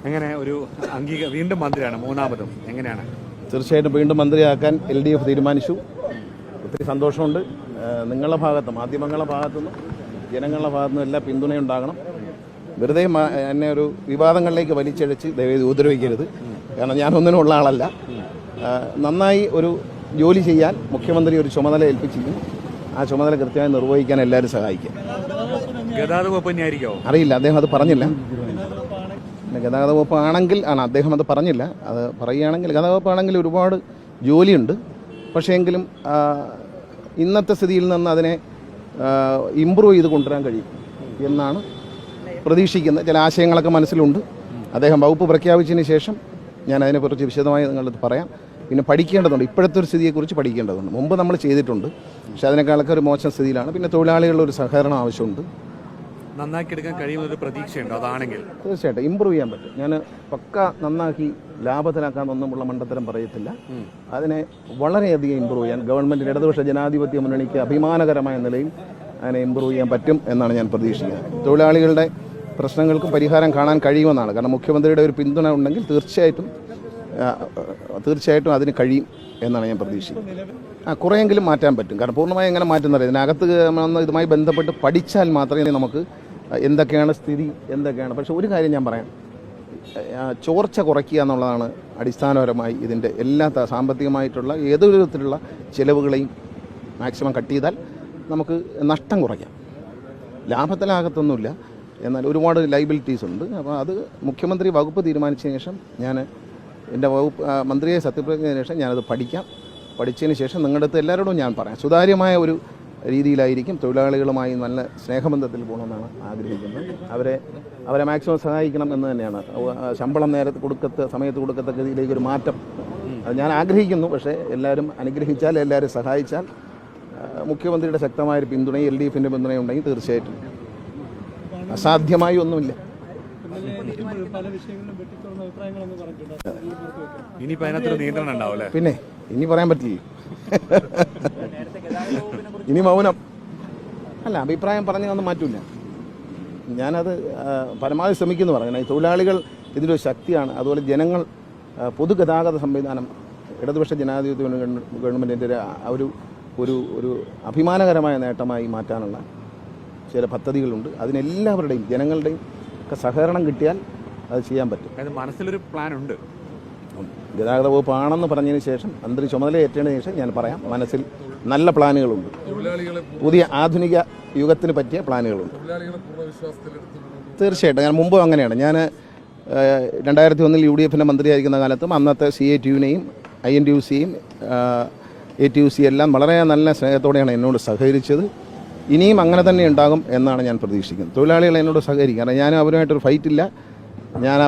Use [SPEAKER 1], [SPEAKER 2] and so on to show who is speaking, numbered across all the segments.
[SPEAKER 1] എങ്ങനെ ഒരു വീണ്ടും മന്ത്രിയാണ് മൂന്നാമതും എങ്ങനെയാണ്?
[SPEAKER 2] തീർച്ചയായിട്ടും വീണ്ടും മന്ത്രിയാക്കാൻ LDF തീരുമാനിച്ചു. ഒത്തിരി സന്തോഷമുണ്ട്. നിങ്ങളുടെ ഭാഗത്ത്, മാധ്യമങ്ങളുടെ ഭാഗത്തുനിന്നും ജനങ്ങളുടെ ഭാഗത്തുനിന്നും എല്ലാ പിന്തുണയുണ്ടാകണം. വെറുതെ എന്നെ ഒരു വിവാദങ്ങളിലേക്ക് വലിച്ചഴച്ച് ദയവേദി ഉപദ്രവിക്കരുത്. കാരണം ഞാനൊന്നിനുള്ള ആളല്ല. നന്നായി ഒരു ജോലി ചെയ്യാൻ മുഖ്യമന്ത്രി ഒരു ചുമതല ഏൽപ്പിച്ചിരിക്കും. ആ ചുമതല കൃത്യമായി നിർവഹിക്കാൻ എല്ലാവരും സഹായിക്കും.
[SPEAKER 1] ഗതാഗത വകുപ്പ് തന്നെയായിരിക്കുമോ?
[SPEAKER 2] അറിയില്ല, അദ്ദേഹം അത് പറഞ്ഞില്ല. ഗതാഗത വകുപ്പ് ആണെങ്കിൽ അദ്ദേഹം അത് പറഞ്ഞില്ല. അത് പറയുകയാണെങ്കിൽ ഗതാഗത വകുപ്പാണെങ്കിൽ ഒരുപാട് ജോലിയുണ്ട്. പക്ഷേ എങ്കിലും ഇന്നത്തെ സ്ഥിതിയിൽ നിന്ന് അതിനെ ഇമ്പ്രൂവ് ചെയ്ത് കൊണ്ടുവരാൻ കഴിയും എന്നാണ് പ്രതീക്ഷിക്കുന്നത്. ചില ആശയങ്ങളൊക്കെ മനസ്സിലുണ്ട്. അദ്ദേഹം വകുപ്പ് പ്രഖ്യാപിച്ചതിന് ശേഷം ഞാൻ അതിനെക്കുറിച്ച് വിശദമായി നിങ്ങളത് പറയാം. പിന്നെ പഠിക്കേണ്ടതുണ്ട്, ഇപ്പോഴത്തെ ഒരു സ്ഥിതിയെക്കുറിച്ച് പഠിക്കേണ്ടതുണ്ട്. മുമ്പ് നമ്മൾ ചെയ്തിട്ടുണ്ട്, പക്ഷേ അതിനേക്കാളൊക്കെ ഒരു മോശം സ്ഥിതിയിലാണ്. പിന്നെ തൊഴിലാളികളുടെ ഒരു സഹകരണം ആവശ്യമുണ്ട്.
[SPEAKER 1] നന്നാക്കിയെടുക്കാൻ കഴിയുന്നൊരു പ്രതീക്ഷയുണ്ടോ? അതാണെങ്കിൽ
[SPEAKER 2] തീർച്ചയായിട്ടും ഇമ്പ്രൂവ് ചെയ്യാൻ പറ്റും. ഞാൻ പക്ക നന്നാക്കി ലാഭത്തിലാക്കാനൊന്നുമുള്ള മണ്ടത്തരം പറയത്തില്ല. അതിനെ വളരെയധികം ഇമ്പ്രൂവ് ചെയ്യാൻ ഗവൺമെൻറ്റിൻ്റെ ഇടതുപക്ഷ ജനാധിപത്യ മുന്നണിക്ക് അഭിമാനകരമായ നിലയിൽ അതിനെ ഇമ്പ്രൂവ് ചെയ്യാൻ പറ്റും എന്നാണ് ഞാൻ പ്രതീക്ഷിക്കുന്നത്. തൊഴിലാളികളുടെ പ്രശ്നങ്ങൾക്കും പരിഹാരം കാണാൻ കഴിയുമെന്നാണ്. കാരണം മുഖ്യമന്ത്രിയുടെ ഒരു പിന്തുണ ഉണ്ടെങ്കിൽ തീർച്ചയായിട്ടും അതിന് കഴിയും എന്നാണ് ഞാൻ പ്രതീക്ഷിക്കുന്നത്. കുറേയെങ്കിലും മാറ്റാൻ പറ്റും. കാരണം പൂർണ്ണമായി എങ്ങനെ മാറ്റുന്നത് ഇതിനകത്ത് ഇതുമായി ബന്ധപ്പെട്ട് പഠിച്ചാൽ മാത്രമേ നമുക്ക് എന്തൊക്കെയാണ് സ്ഥിതി എന്തൊക്കെയാണ്. പക്ഷേ ഒരു കാര്യം ഞാൻ പറയാം, ചോർച്ച കുറയ്ക്കുക എന്നുള്ളതാണ് അടിസ്ഥാനപരമായി ഇതിൻ്റെ എല്ലാ സാമ്പത്തികമായിട്ടുള്ള ഏതൊരു വിധത്തിലുള്ള ചിലവുകളെയും മാക്സിമം കട്ട് ചെയ്താൽ നമുക്ക് നഷ്ടം കുറയ്ക്കാം. ലാഭത്തിലാകത്തൊന്നുമില്ല, എന്നാൽ ഒരുപാട് ലൈബിലിറ്റീസ് ഉണ്ട്. അപ്പോൾ അത് മുഖ്യമന്ത്രി വകുപ്പ് തീരുമാനിച്ചതിന് ശേഷം ഞാൻ എൻ്റെ വകുപ്പ് മന്ത്രിയെ സത്യപ്രതിജ്ഞയ്ക്ക് ശേഷം ഞാനത് പഠിച്ചതിന് ശേഷം നിങ്ങളുടെ അടുത്ത് എല്ലാവരോടും ഞാൻ പറയാം. സുതാര്യമായ ഒരു രീതിയിലായിരിക്കും തൊഴിലാളികളുമായി നല്ല സ്നേഹബന്ധത്തിൽ പോകണമെന്നാണ് ആഗ്രഹിക്കുന്നത്. അവരെ മാക്സിമം സഹായിക്കണം എന്ന് തന്നെയാണ്. ശമ്പളം സമയത്ത് കൊടുക്കത്തക്ക രീതിയിലേക്ക് ഒരു മാറ്റം അത് ഞാൻ ആഗ്രഹിക്കുന്നു. പക്ഷേ എല്ലാവരും അനുഗ്രഹിച്ചാൽ, എല്ലാവരും സഹായിച്ചാൽ, മുഖ്യമന്ത്രിയുടെ ശക്തമായൊരു പിന്തുണയും LDFൻ്റെ പിന്തുണയുണ്ടെങ്കിൽ തീർച്ചയായിട്ടും അസാധ്യമായി ഒന്നുമില്ല. പിന്നെ ഇനി പറയാൻ പറ്റില്ല. ഇനി മൗനം അല്ല, അഭിപ്രായം പറഞ്ഞൊന്നും മാറ്റില്ല. ഞാനത് പരമാവധി ശ്രമിക്കുന്നു പറഞ്ഞു. ഈ തൊഴിലാളികൾ ഇതിൻ്റെ ഒരു ശക്തിയാണ്. അതുപോലെ ജനങ്ങൾ പൊതുഗതാഗത സംവിധാനം ഇടതുപക്ഷ ജനാധിപത്യ ഗവൺമെൻറ്റിൻ്റെ ഒരു അഭിമാനകരമായ നേട്ടമായി മാറ്റാനുള്ള ചില പദ്ധതികളുണ്ട്. അതിനെല്ലാവരുടെയും ജനങ്ങളുടെയും ഒക്കെ സഹകരണം കിട്ടിയാൽ അത് ചെയ്യാൻ പറ്റും.
[SPEAKER 1] മനസ്സിലൊരു പ്ലാൻ ഉണ്ട്.
[SPEAKER 2] ഗതാഗത വകുപ്പ് ആണെന്ന് പറഞ്ഞതിന് ശേഷം, മന്ത്രി ചുമതല ഏറ്റതിന് ശേഷം ഞാൻ പറയാം. മനസ്സിൽ നല്ല പ്ലാനുകളുണ്ട്. പുതിയ ആധുനിക യുഗത്തിന് പറ്റിയ പ്ലാനുകളുണ്ട്. തീർച്ചയായിട്ടും ഞാൻ മുമ്പ് അങ്ങനെയാണ്. ഞാൻ 2001 UDFൻ്റെ മന്ത്രിയായിരിക്കുന്ന കാലത്തും അന്നത്തെ CATUവിനെയും INTUCയും ATUC എല്ലാം വളരെ നല്ല സ്നേഹത്തോടെയാണ് എന്നോട് സഹകരിച്ചത്. ഇനിയും അങ്ങനെ തന്നെ ഉണ്ടാകും എന്നാണ് ഞാൻ പ്രതീക്ഷിക്കുന്നത്. തൊഴിലാളികൾ എന്നോട് സഹകരിക്കും. കാരണം ഞാൻ അവരുമായിട്ടൊരു ഫൈറ്റില്ല. ഞാൻ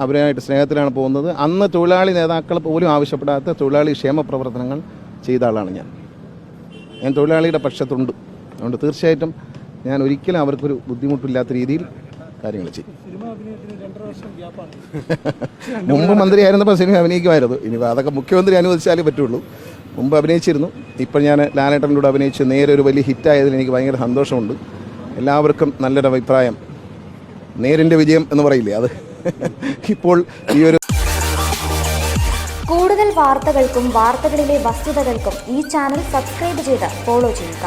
[SPEAKER 2] അവരുമായിട്ട് സ്നേഹത്തിലാണ് പോകുന്നത്. അന്ന് തൊഴിലാളി നേതാക്കൾ പോലും ആവശ്യപ്പെടാത്ത തൊഴിലാളി ക്ഷേമ പ്രവർത്തനങ്ങൾ ചെയ്ത ആളാണ് ഞാൻ തൊഴിലാളിയുടെ പക്ഷത്തുണ്ട്. അതുകൊണ്ട് തീർച്ചയായിട്ടും ഞാൻ ഒരിക്കലും അവർക്കൊരു ബുദ്ധിമുട്ടില്ലാത്ത രീതിയിൽ കാര്യങ്ങൾ ചെയ്യും. മുമ്പ് മന്ത്രിയായിരുന്നപ്പോൾ സിനിമ അഭിനയിക്കുമായിരുന്നു. ഇനി അതൊക്കെ മുഖ്യമന്ത്രി അനുവദിച്ചാലേ പറ്റുള്ളൂ. മുമ്പ് അഭിനയിച്ചിരുന്നു. ഇപ്പോൾ ഞാൻ ലാലേട്ടൻ്റെ കൂടെ അഭിനയിച്ച് നേരെ ഒരു വലിയ ഹിറ്റായതിൽ എനിക്ക് ഭയങ്കര സന്തോഷമുണ്ട്. എല്ലാവർക്കും നല്ലൊരു അഭിപ്രായം. നേരിൻ്റെ വിജയം എന്ന് പറയില്ലേ, അത് ഇപ്പോൾ ഈ ഒരു
[SPEAKER 3] കൂടുതൽ വാർത്തകൾക്കും വാർത്തകളിലെ വസ്തുതകൾക്കും ഈ ചാനൽ സബ്സ്ക്രൈബ് ചെയ്ത് ഫോളോ ചെയ്യുക.